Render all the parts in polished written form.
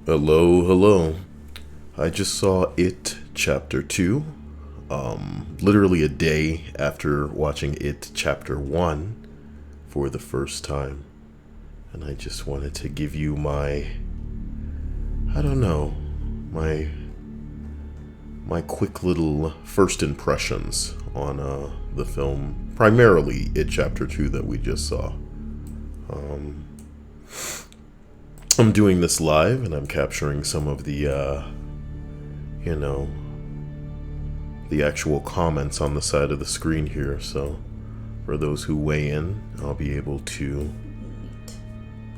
Hello, hello. I just saw It Chapter 2, literally a day after watching It Chapter 1 for the first time. And I just wanted to give you I don't know, my my quick little first impressions on the film, primarily It Chapter 2 that we just saw. I'm doing this live and I'm capturing some of the actual comments on the side of the screen here. So for those who weigh in, I'll be able to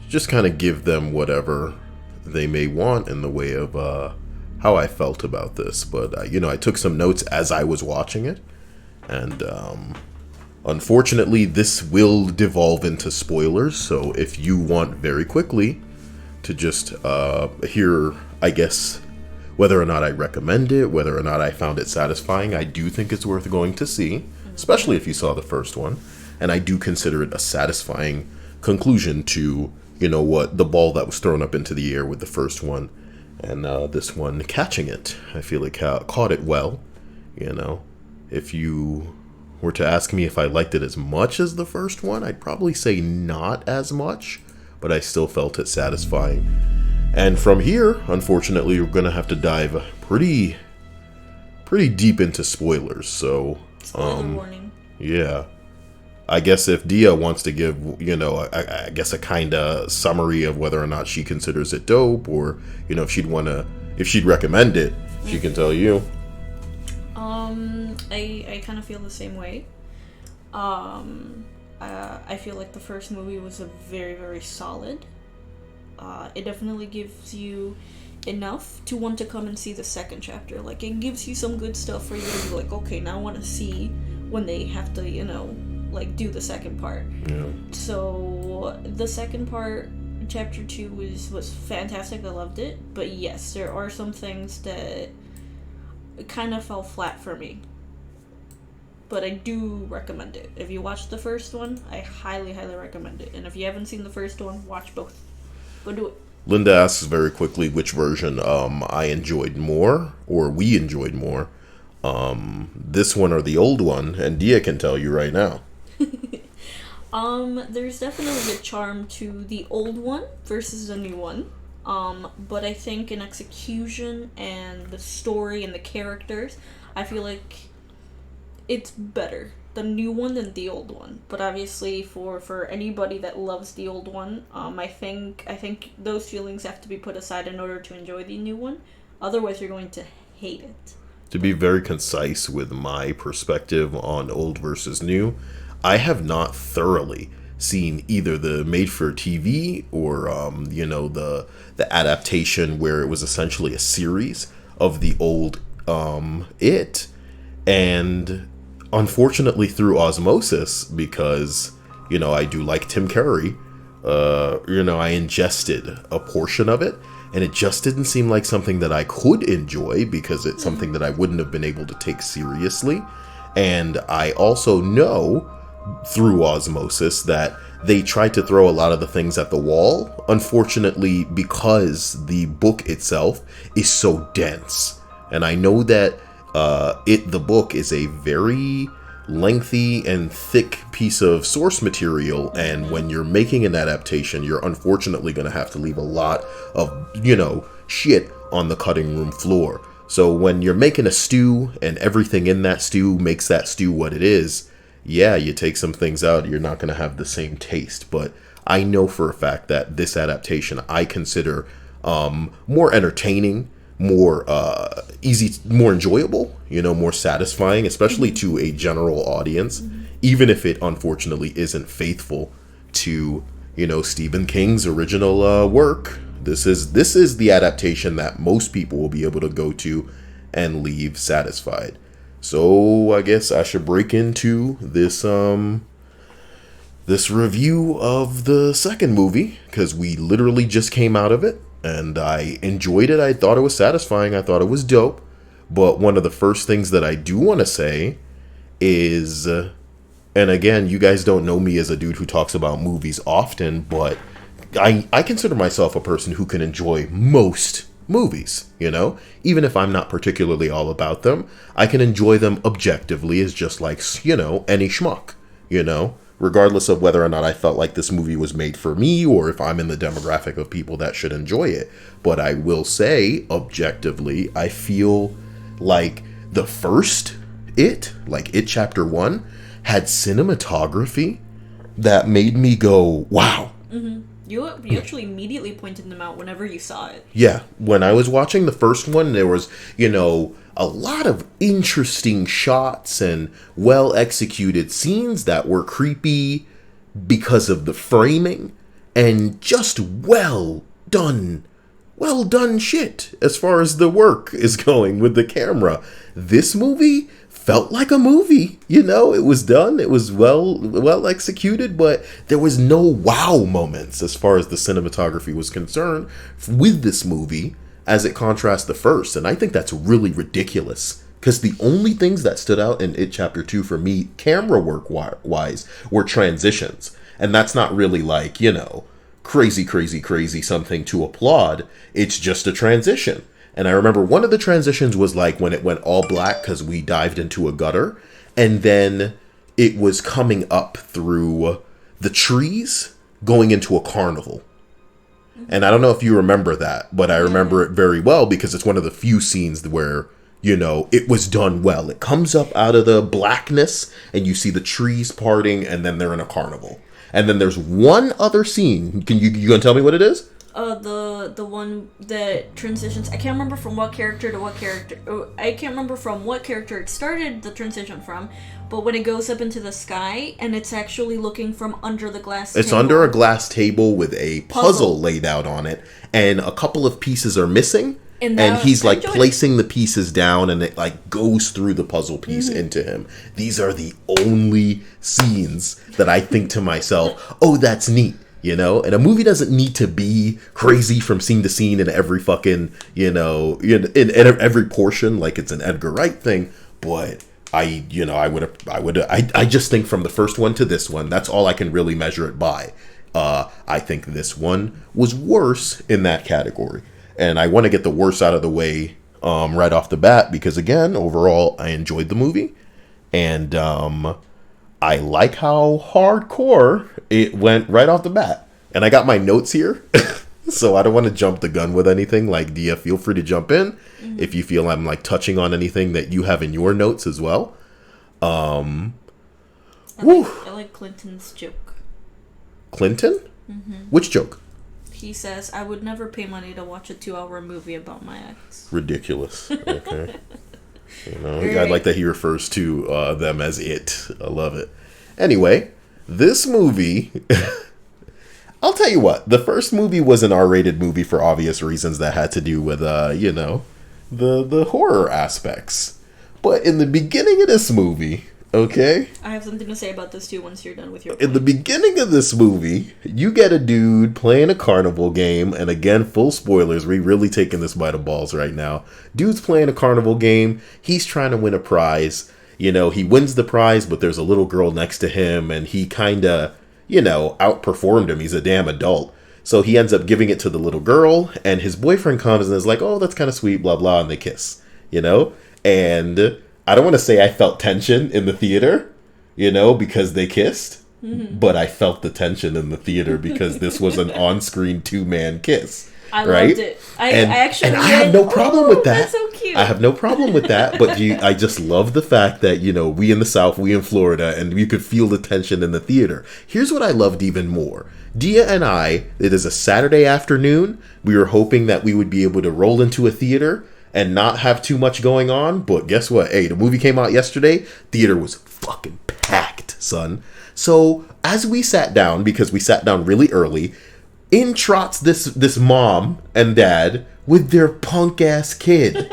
just kind of give them whatever they may want in the way of how I felt about this. But, I took some notes as I was watching it. And unfortunately, this will devolve into spoilers. So if you want very quickly to just hear, I guess, whether or not I recommend it, whether or not I found it satisfying, I do think it's worth going to see, especially if you saw the first one. And I do consider it a satisfying conclusion to, what the ball that was thrown up into the air with the first one and this one catching it. I feel it caught it well. If you were to ask me if I liked it as much as the first one, I'd probably say not as much, but I still felt it satisfying. And from here, unfortunately, we're going to have to dive pretty deep into spoilers. So, Spoiler warning. Yeah. I guess if Dia wants to give, I guess a kind of summary of whether or not she considers it dope, or, if she'd recommend it, she can tell you. I kind of feel the same way. I feel like the first movie was a very, very solid. It definitely gives you enough to want to come and see the second chapter. Like, it gives you some good stuff for you to be like, okay, now I want to see when they have to, do the second part. Yeah. So, the second part, chapter 2, was fantastic. I loved it. But yes, there are some things that kind of fell flat for me. But I do recommend it. If you watched the first one, I highly, highly recommend it. And if you haven't seen the first one, watch both. Go do it. Linda asks very quickly which version I enjoyed more, or we enjoyed more. This one or the old one, and Dia can tell you right now. There's definitely a charm to the old one versus the new one. But I think in execution and the story and the characters, I feel like it's better, the new one than the old one. But obviously for anybody that loves the old one, I think those feelings have to be put aside in order to enjoy the new one. Otherwise you're going to hate it. To be very concise with my perspective on old versus new, I have not thoroughly seen either the made-for-TV or the adaptation where it was essentially a series of the old It, and unfortunately through osmosis, because I do like Tim Curry, I ingested a portion of it, and it just didn't seem like something that I could enjoy because it's something that I wouldn't have been able to take seriously. And I also know through osmosis that they tried to throw a lot of the things at the wall, unfortunately, because the book itself is so dense. And I know that the book is a very lengthy and thick piece of source material, and when you're making an adaptation, you're unfortunately going to have to leave a lot of, shit on the cutting room floor. So when you're making a stew and everything in that stew makes that stew what it is, yeah, you take some things out, you're not going to have the same taste. But I know for a fact that this adaptation I consider more entertaining, more easy, more enjoyable, more satisfying, especially to a general audience, even if it unfortunately isn't faithful to, Stephen King's original work. This is the adaptation that most people will be able to go to and leave satisfied. So I guess I should break into this review of the second movie, because we literally just came out of it. And I enjoyed it. I thought it was satisfying. I thought it was dope. But one of the first things that I do want to say is, and again, you guys don't know me as a dude who talks about movies often, but I consider myself a person who can enjoy most movies, even if I'm not particularly all about them. I can enjoy them objectively as just like, any schmuck, regardless of whether or not I felt like this movie was made for me or if I'm in the demographic of people that should enjoy it. But I will say, objectively, I feel like the first It Chapter 1, had cinematography that made me go, wow. Mm-hmm. You actually immediately pointed them out whenever you saw it. Yeah, when I was watching the first one, there was, a lot of interesting shots and well-executed scenes that were creepy because of the framing and just well done shit as far as the work is going with the camera. This movie felt like a movie, it was done, it was well executed, but there was no wow moments as far as the cinematography was concerned with this movie as it contrasts the first. And I think that's really ridiculous, because the only things that stood out in It Chapter 2 for me, camera work wise, were transitions. And that's not really like, crazy something to applaud. It's just a transition. And I remember one of the transitions was like when it went all black because we dived into a gutter, and then it was coming up through the trees going into a carnival. And I don't know if you remember that, but I remember it very well because it's one of the few scenes where, it was done well. It comes up out of the blackness and you see the trees parting, and then they're in a carnival. And then there's one other scene. You gonna tell me what it is? The one that transitions. I can't remember from what character to what character. I can't remember from what character it started the transition from. But when it goes up into the sky and it's actually looking from under the glass table. It's under a glass table with a puzzle laid out on it, and a couple of pieces are missing. And he's like placing the pieces down, and it like goes through the puzzle piece into him. These are the only scenes that I think to myself, oh, that's neat. And a movie doesn't need to be crazy from scene to scene in every fucking, in every portion like it's an Edgar Wright thing. But I just think from the first one to this one, that's all I can really measure it by. I think this one was worse in that category. And I want to get the worst out of the way right off the bat because, again, overall, I enjoyed the movie. And I like how hardcore it went right off the bat. And I got my notes here, so I don't want to jump the gun with anything. Like, Dia, feel free to jump in if you feel I'm like touching on anything that you have in your notes as well. I like Clinton's joke. Clinton? Mm-hmm. Which joke? He says, I would never pay money to watch a 2-hour movie about my ex. Ridiculous. Okay. I like that he refers to them as it. I love it. Anyway, this movie, I'll tell you what, the first movie was an R-rated movie for obvious reasons that had to do with, the horror aspects. But in the beginning of this movie, okay? I have something to say about this too once you're done with your point. In the beginning of this movie, you get a dude playing a carnival game, and again, full spoilers, we really taking this by the balls right now. Dude's playing a carnival game, he's trying to win a prize. He wins the prize, but there's a little girl next to him, and he kind of, outperformed him. He's a damn adult. So he ends up giving it to the little girl, and his boyfriend comes and is like, oh, that's kind of sweet, blah, blah, and they kiss, And I don't want to say I felt tension in the theater, because they kissed, but I felt the tension in the theater because this was an on-screen 2-man kiss. I loved it. I have no problem with that. That's so cute. I have no problem with that, but I just love the fact that, we in the South, we in Florida, and you could feel the tension in the theater. Here's what I loved even more. Dia and I, it is a Saturday afternoon. We were hoping that we would be able to roll into a theater and not have too much going on, but guess what? Hey, the movie came out yesterday. Theater was fucking packed, son. So as we sat down, because we sat down really early, in trots this mom and dad with their punk ass kid.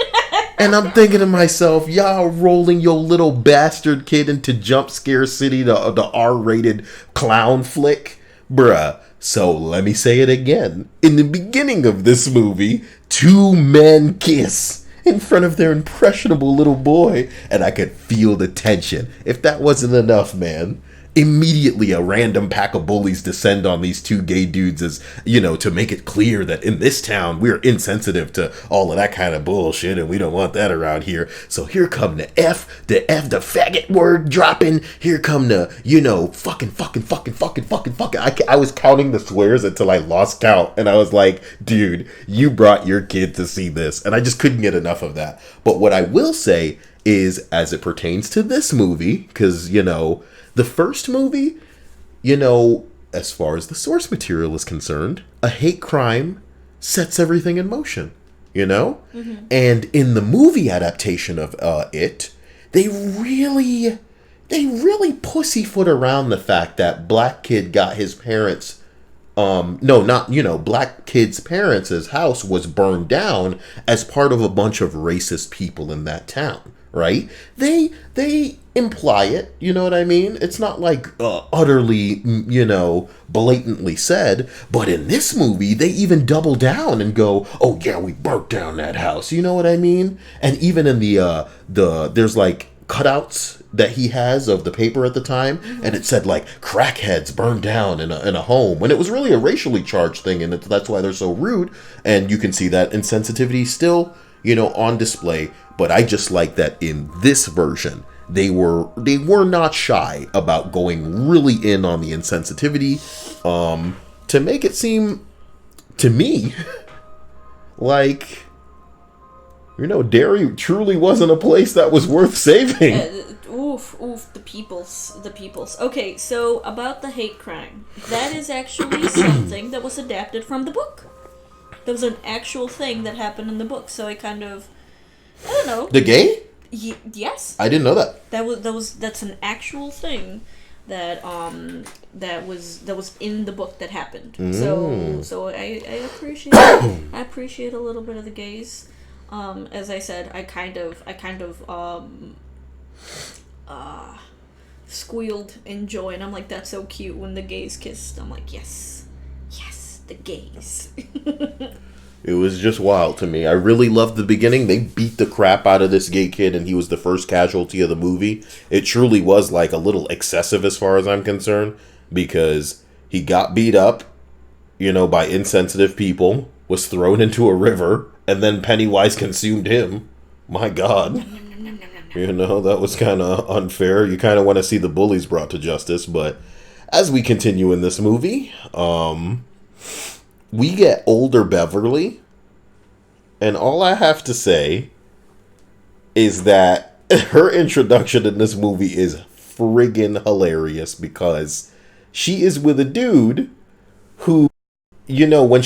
And I'm thinking to myself, y'all rolling your little bastard kid into Jump Scare City, the R-rated clown flick, bruh. So let me say it again. In the beginning of this movie, 2 men kiss in front of their impressionable little boy, and I could feel the tension. If that wasn't enough, man, immediately a random pack of bullies descend on these two gay dudes as, to make it clear that in this town we're insensitive to all of that kind of bullshit and we don't want that around here. So here come the faggot word dropping. Here come the, fucking. I was counting the swears until I lost count, and I was like, dude, you brought your kid to see this, and I just couldn't get enough of that. But what I will say is, as it pertains to this movie, because, the first movie, as far as the source material is concerned, a hate crime sets everything in motion, Mm-hmm. And in the movie adaptation of it, they really pussyfoot around the fact that black kid got his parents, black kid's parents' house was burned down as part of a bunch of racist people in that town. Right? They imply it, you know what I mean? It's not like utterly, blatantly said, but in this movie, they even double down and go, oh yeah, we burnt down that house, you know what I mean? And even in there's like cutouts that he has of the paper at the time, mm-hmm. and it said like crackheads burned down in a home, when it was really a racially charged thing, and that's why they're so rude, and you can see that insensitivity still, on display. But I just like that in this version, they were not shy about going really in on the insensitivity, to make it seem to me like, Derry truly wasn't a place that was worth saving. The peoples. Okay, so about the hate crime, that is actually something that was adapted from the book. There was an actual thing that happened in the book, so I don't know. The gay? Yes. I didn't know that. That's an actual thing that was in the book that happened. So I appreciate a little bit of the gays. As I said, I kind of squealed in joy, and I'm like, that's so cute when the gays kissed. I'm like, yes, the gays. It was just wild to me. I really loved the beginning. They beat the crap out of this gay kid, and he was the first casualty of the movie. It truly was like a little excessive as far as I'm concerned, because he got beat up, by insensitive people, was thrown into a river, and then Pennywise consumed him. My God. That was kind of unfair. You kind of want to see the bullies brought to justice, but as we continue in this movie, we get older Beverly, and all I have to say is that her introduction in this movie is friggin' hilarious, because she is with a dude who, when